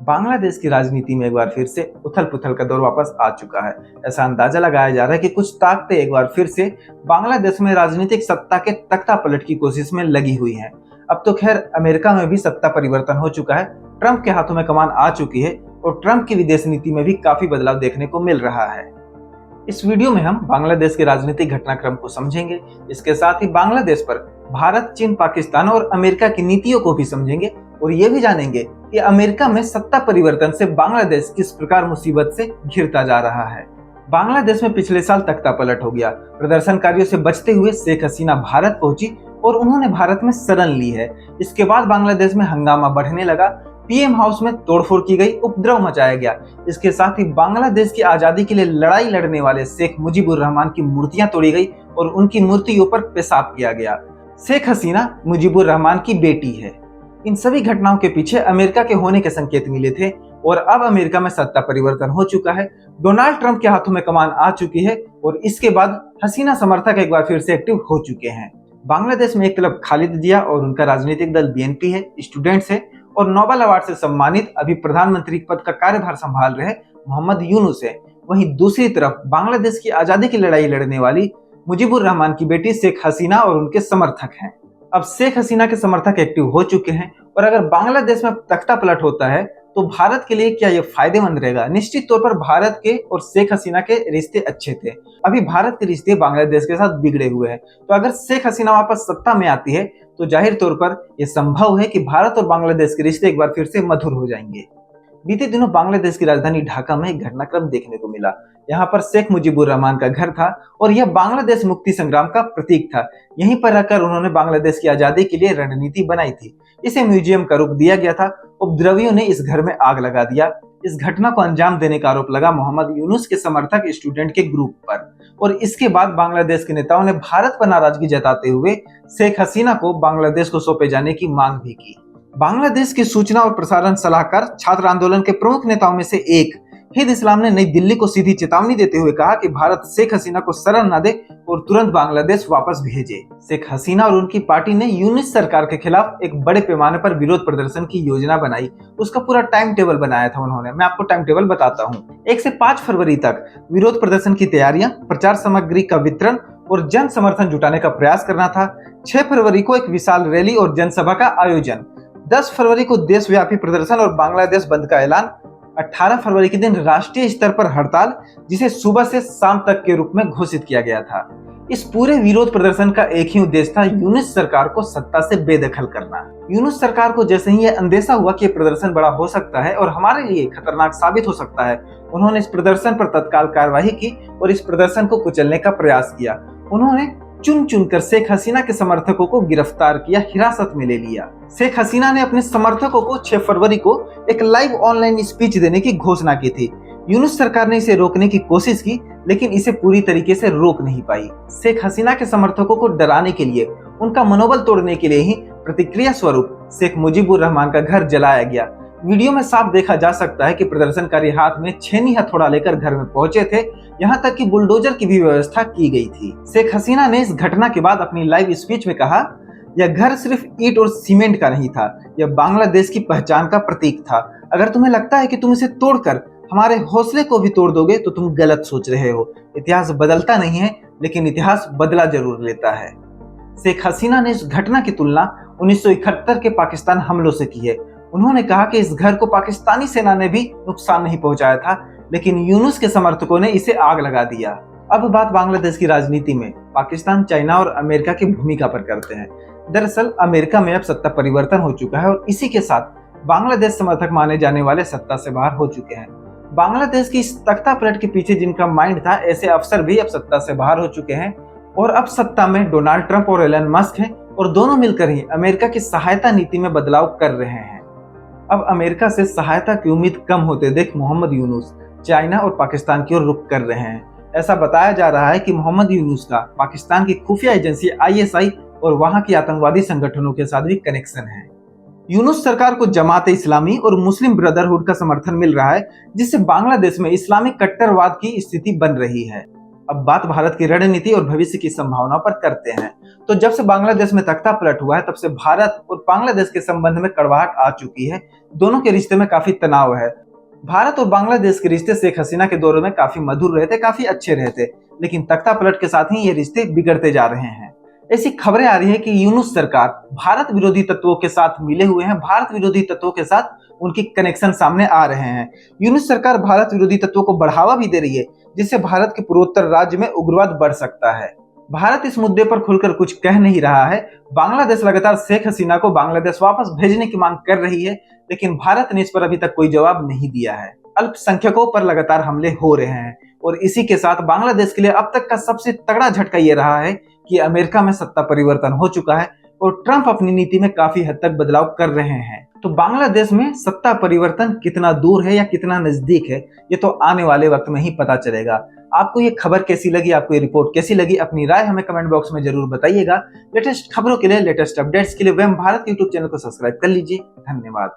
बांग्लादेश की राजनीति में एक बार फिर से उथल पुथल का दौर वापस आ चुका है। ऐसा अंदाजा लगाया जा रहा है कि कुछ ताकतें एक बार फिर से बांग्लादेश में राजनीतिक सत्ता के तख्ता पलट की कोशिश में लगी हुई हैं। अब तो खैर अमेरिका में भी सत्ता परिवर्तन हो चुका है, ट्रंप के हाथों में कमान आ चुकी है और ट्रंप की विदेश नीति में भी काफी बदलाव देखने को मिल रहा है। इस वीडियो में हम बांग्लादेश के राजनीतिक घटनाक्रम को समझेंगे। इसके साथ ही बांग्लादेश पर भारत, चीन, पाकिस्तान और अमेरिका की नीतियों को भी समझेंगे और ये भी जानेंगे कि अमेरिका में सत्ता परिवर्तन से बांग्लादेश किस प्रकार मुसीबत से घिरता जा रहा है। बांग्लादेश में पिछले साल तख्ता पलट हो गया। प्रदर्शनकारियों से बचते हुए शेख हसीना भारत पहुंची और उन्होंने भारत में शरण ली है। इसके बाद बांग्लादेश में हंगामा बढ़ने लगा, पीएम हाउस में तोड़फोड़ की गई, उपद्रव मचाया गया। इसके साथ ही बांग्लादेश की आजादी के लिए लड़ाई लड़ने वाले शेख मुजीबुर रहमान की मूर्तियां तोड़ी गई और उनकी मूर्तियों पर पेशाब किया गया। शेख हसीना मुजीबुर रहमान की बेटी है। इन सभी घटनाओं के पीछे अमेरिका के होने के संकेत मिले थे और अब अमेरिका में सत्ता परिवर्तन हो चुका है। डोनाल्ड ट्रंप के हाथों में कमान आ चुकी है और इसके बाद हसीना समर्थक एक बार फिर से एक्टिव हो चुके हैं। बांग्लादेश में एक तरफ खालिद जिया और उनका राजनीतिक दल बीएनपी है, स्टूडेंट्स है और नोबेल अवार्ड से सम्मानित अभी प्रधानमंत्री पद का कार्यभार संभाल रहे मोहम्मद यूनुस है। वहीं दूसरी तरफ बांग्लादेश की आजादी की लड़ाई लड़ने वाली मुजीबुर रहमान की बेटी शेख हसीना और उनके समर्थक हैं। अब शेख हसीना के समर्थक एक्टिव हो चुके हैं और अगर बांग्लादेश में तख्ता पलट होता है तो भारत के लिए क्या ये फायदेमंद रहेगा? निश्चित तौर पर भारत के और शेख हसीना के रिश्ते अच्छे थे। अभी भारत के रिश्ते बांग्लादेश के साथ बिगड़े हुए हैं, तो अगर शेख हसीना वापस सत्ता में आती है तो जाहिर तौर पर यह संभव है कि भारत और बांग्लादेश के रिश्ते एक बार फिर से मधुर हो जाएंगे। बीते दिनों बांग्लादेश की राजधानी ढाका में एक घटनाक्रम देखने को मिला। यहाँ पर शेख मुजीबुर रहमान का घर था और यह बांग्लादेश मुक्ति संग्राम का प्रतीक था। यहीं पर रहकर उन्होंने बांग्लादेश की आजादी के लिए रणनीति बनाई थी। इसे म्यूजियम का रूप दिया गया था। उपद्रवियों ने इस घर में आग लगा दिया। इस घटना को अंजाम देने का आरोप लगा मोहम्मद यूनुस के समर्थक स्टूडेंट के ग्रुप पर और इसके बाद बांग्लादेश के नेताओं ने भारत पर नाराजगी जताते हुए शेख हसीना को बांग्लादेश को सौंपे जाने की मांग भी की। बांग्लादेश के सूचना और प्रसारण सलाहकार छात्र आंदोलन के प्रमुख नेताओं में से एक हिद इस्लाम ने नई दिल्ली को सीधी चेतावनी देते हुए कहा कि भारत शेख हसीना को शरण न दे और तुरंत बांग्लादेश वापस भेजे। शेख हसीना और उनकी पार्टी ने यूनिस सरकार के खिलाफ एक बड़े पैमाने पर विरोध प्रदर्शन की योजना बनाई। उसका पूरा टाइम टेबल बनाया था उन्होंने। मैं आपको टाइम टेबल बताता हूँ। 1 से 5 फरवरी तक विरोध प्रदर्शन की तैयारियां, प्रचार सामग्री का वितरण और जन समर्थन जुटाने का प्रयास करना था। 6 फरवरी को एक विशाल रैली और जनसभा का आयोजन। 10 फरवरी को देशव्यापी प्रदर्शन और बांग्लादेश बंद का ऐलान। 18 फरवरी के दिन राष्ट्रीय स्तर पर हड़ताल, जिसे सुबह से शाम तक के रूप में घोषित किया गया था। इस पूरे विरोध प्रदर्शन का एक ही उद्देश्य था, यूनुस सरकार को सत्ता से बेदखल करना। यूनुस सरकार को जैसे ही यह अंदेशा हुआ कि प्रदर्शन बड़ा हो सकता है और हमारे लिए खतरनाक साबित हो सकता है, उन्होंने इस प्रदर्शन पर तत्काल कार्रवाई की और इस प्रदर्शन को कुचलने का प्रयास किया। उन्होंने चुन चुनकर शेख हसीना के समर्थकों को गिरफ्तार किया, हिरासत में ले लिया। शेख हसीना ने अपने समर्थकों को 6 फरवरी को एक लाइव ऑनलाइन स्पीच देने की घोषणा की थी। यूनुस सरकार ने इसे रोकने की कोशिश की लेकिन इसे पूरी तरीके से रोक नहीं पाई। शेख हसीना के समर्थकों को डराने के लिए, उनका मनोबल तोड़ने के लिए ही प्रतिक्रिया स्वरूप शेख मुजीबुर रहमान का घर जलाया गया। वीडियो में साफ देखा जा सकता है कि प्रदर्शनकारी हाथ में छेनी हथौड़ा लेकर घर में पहुंचे थे। यहाँ तक कि बुलडोजर की भी व्यवस्था की गई थी। शेख हसीना ने इस घटना के बाद अपनी लाइव स्पीच में कहा, यह घर सिर्फ ईंट और सीमेंट का नहीं था, यह बांग्लादेश की पहचान का प्रतीक था। अगर तुम्हें लगता है कि तुम इसे तोड़कर हमारे हौसले को भी तोड़ दोगे तो तुम गलत सोच रहे हो। इतिहास बदलता नहीं है लेकिन इतिहास बदला जरूर लेता है। शेख हसीना ने इस घटना की तुलना 1971 के पाकिस्तान हमलों से की है। उन्होंने कहा कि इस घर को पाकिस्तानी सेना ने भी नुकसान नहीं पहुंचाया था लेकिन यूनुस के समर्थकों ने इसे आग लगा दिया। अब बात बांग्लादेश की राजनीति में पाकिस्तान, चाइना और अमेरिका की भूमिका पर करते हैं। दरअसल अमेरिका में अब सत्ता परिवर्तन हो चुका है और इसी के साथ बांग्लादेश समर्थक माने जाने वाले सत्ता से बाहर हो चुके हैं। बांग्लादेश की इस तख्ता पलट के पीछे जिनका माइंड था, ऐसे अफसर भी अब सत्ता से बाहर हो चुके हैं और अब सत्ता में डोनाल्ड ट्रंप और एलन मस्क हैं और दोनों मिलकर ही अमेरिका की सहायता नीति में बदलाव कर रहे हैं। अब अमेरिका से सहायता की उम्मीद कम होते देख मोहम्मद यूनुस चाइना और पाकिस्तान की ओर रुख कर रहे हैं। ऐसा बताया जा रहा है कि मोहम्मद यूनुस का पाकिस्तान की खुफिया एजेंसी आईएसआई और वहां की आतंकवादी संगठनों के साथ भी कनेक्शन है। यूनुस सरकार को जमात इस्लामी और मुस्लिम ब्रदरहुड का समर्थन मिल रहा है, जिससे बांग्लादेश में इस्लामिक कट्टरवाद की स्थिति बन रही है। अब बात भारत की रणनीति और भविष्य की संभावना पर करते हैं। तो जब से बांग्लादेश में तख्ता पलट हुआ है तब से भारत और बांग्लादेश के संबंध में कड़वाहट आ चुकी है, दोनों के रिश्ते में काफी तनाव है। भारत और बांग्लादेश के रिश्ते शेख हसीना के दौर में काफी मधुर रहे थे, काफी अच्छे रहे थे, लेकिन तख्ता पलट के साथ ही ये रिश्ते बिगड़ते जा रहे हैं। ऐसी खबरें आ रही है कि यूनुस सरकार भारत विरोधी तत्वों के साथ मिले हुए हैं, भारत विरोधी तत्वों के साथ उनकी कनेक्शन सामने आ रहे हैं। यूनुस सरकार भारत विरोधी तत्वों को बढ़ावा भी दे रही है, जिससे भारत के पूर्वोत्तर राज्य में उग्रवाद बढ़ सकता है। भारत इस मुद्दे पर खुलकर कुछ कह नहीं रहा है। बांग्लादेश लगातार शेख हसीना को बांग्लादेश वापस भेजने की मांग कर रही है, लेकिन भारत ने इस पर अभी तक कोई जवाब नहीं दिया है। अल्पसंख्यकों पर लगातार हमले हो रहे हैं और इसी के साथ बांग्लादेश के लिए अब तक का सबसे तगड़ा झटका ये रहा है कि अमेरिका में सत्ता परिवर्तन हो चुका है और ट्रंप अपनी नीति में काफी हद तक बदलाव कर रहे हैं। तो बांग्लादेश में सत्ता परिवर्तन कितना दूर है या कितना नजदीक है, ये तो आने वाले वक्त में ही पता चलेगा। आपको ये खबर कैसी लगी, आपको ये रिपोर्ट कैसी लगी, अपनी राय हमें कमेंट बॉक्स में जरूर बताइएगा। लेटेस्ट खबरों के लिए, लेटेस्ट अपडेट्स के लिए वह भारत यूट्यूब चैनल को सब्सक्राइब कर लीजिए। धन्यवाद।